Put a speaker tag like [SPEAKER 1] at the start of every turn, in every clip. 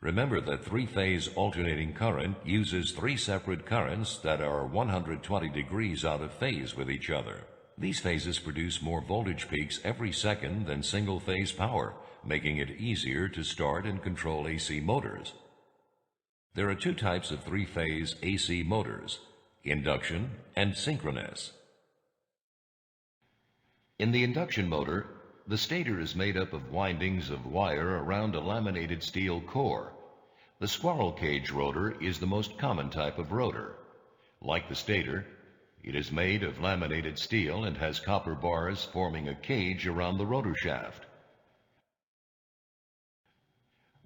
[SPEAKER 1] Remember that three-phase alternating current uses three separate currents that are 120 degrees out of phase with each other. These phases produce more voltage peaks every second than single-phase power, making it easier to start and control AC motors. There are two types of three-phase AC motors: induction and synchronous. In the induction motor, the stator is made up of windings of wire around a laminated steel core. The squirrel cage rotor is the most common type of rotor. Like the stator, it is made of laminated steel and has copper bars forming a cage around the rotor shaft.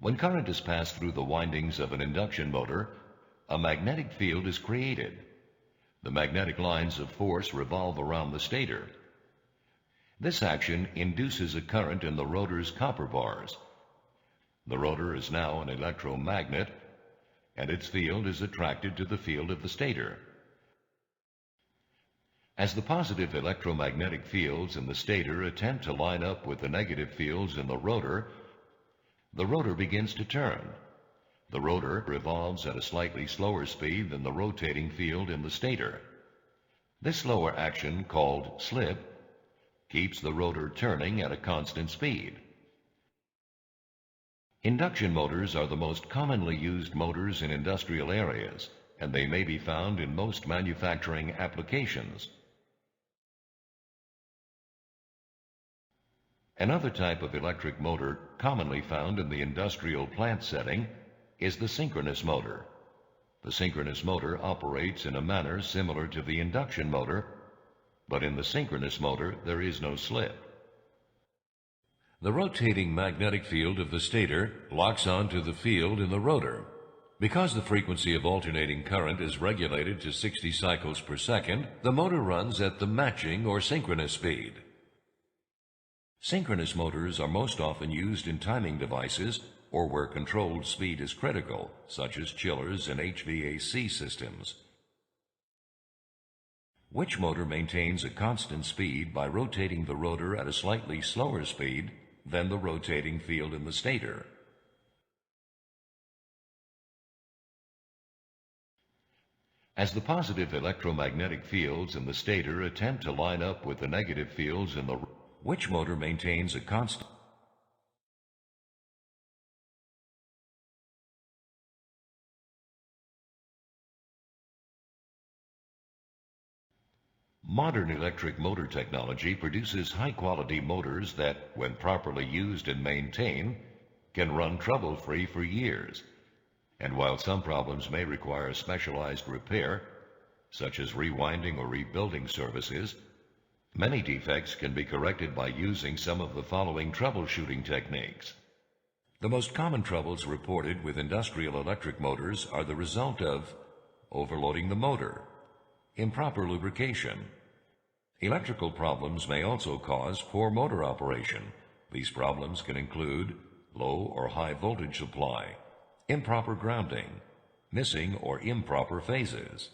[SPEAKER 1] When current is passed through the windings of an induction motor, a magnetic field is created. The magnetic lines of force revolve around the stator. This action induces a current in the rotor's copper bars. The rotor is now an electromagnet, and its field is attracted to the field of the stator. As the positive electromagnetic fields in the stator attempt to line up with the negative fields in the rotor begins to turn. The rotor revolves at a slightly slower speed than the rotating field in the stator. This slower action, called slip, keeps the rotor turning at a constant speed. Induction motors are the most commonly used motors in industrial areas, and they may be found in most manufacturing applications. Another type of electric motor commonly found in the industrial plant setting is the synchronous motor. The synchronous motor operates in a manner similar to the induction motor, but in the synchronous motor there is no slip. The rotating magnetic field of the stator locks onto the field in the rotor. Because the frequency of alternating current is regulated to 60 cycles per second, the motor runs at the matching or synchronous speed. Synchronous motors are most often used in timing devices or where controlled speed is critical, such as chillers and HVAC systems. Which motor maintains a constant speed by rotating the rotor at a slightly slower speed than the rotating field in the stator? As the positive electromagnetic fields in the stator attempt to line up with the negative fields in the which motor maintains a constant Modern electric motor technology produces high-quality motors that, when properly used and maintained, can run trouble-free for years. And while some problems may require specialized repair, such as rewinding or rebuilding services, many defects can be corrected by using some of the following troubleshooting techniques. The most common troubles reported with industrial electric motors are the result of overloading the motor, improper lubrication. Electrical problems may also cause poor motor operation. These problems can include low or high voltage supply, improper grounding, missing or improper phases.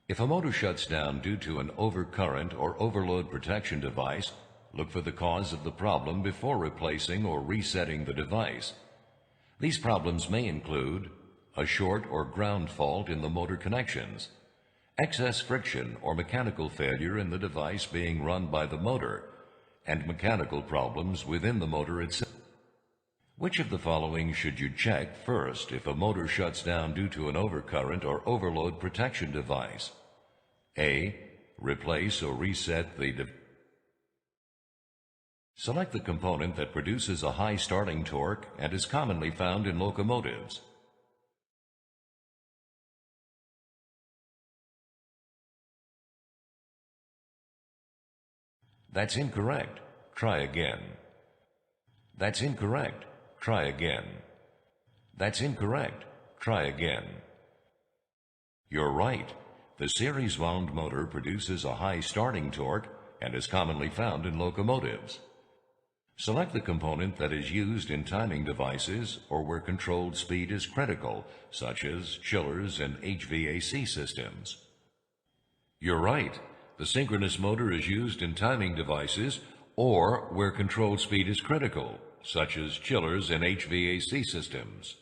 [SPEAKER 1] If a motor shuts down due to an overcurrent or overload protection device, look for the cause of the problem before replacing or resetting the device. These problems may include a short or ground fault in the motor connections, excess friction or mechanical failure in the device being run by the motor, and mechanical problems within the motor itself. Which of the following should you check first if a motor shuts down due to an overcurrent or overload protection device? A. Replace or reset the device. Select the component that produces a high starting torque and is commonly found in locomotives. That's incorrect. Try again. That's incorrect. Try again. That's incorrect. Try again. You're right. The series wound motor produces a high starting torque and is commonly found in locomotives. Select the component that is used in timing devices or where controlled speed is critical, such as chillers and HVAC systems. You're right. The synchronous motor is used in timing devices or where controlled speed is critical, such as chillers and HVAC systems.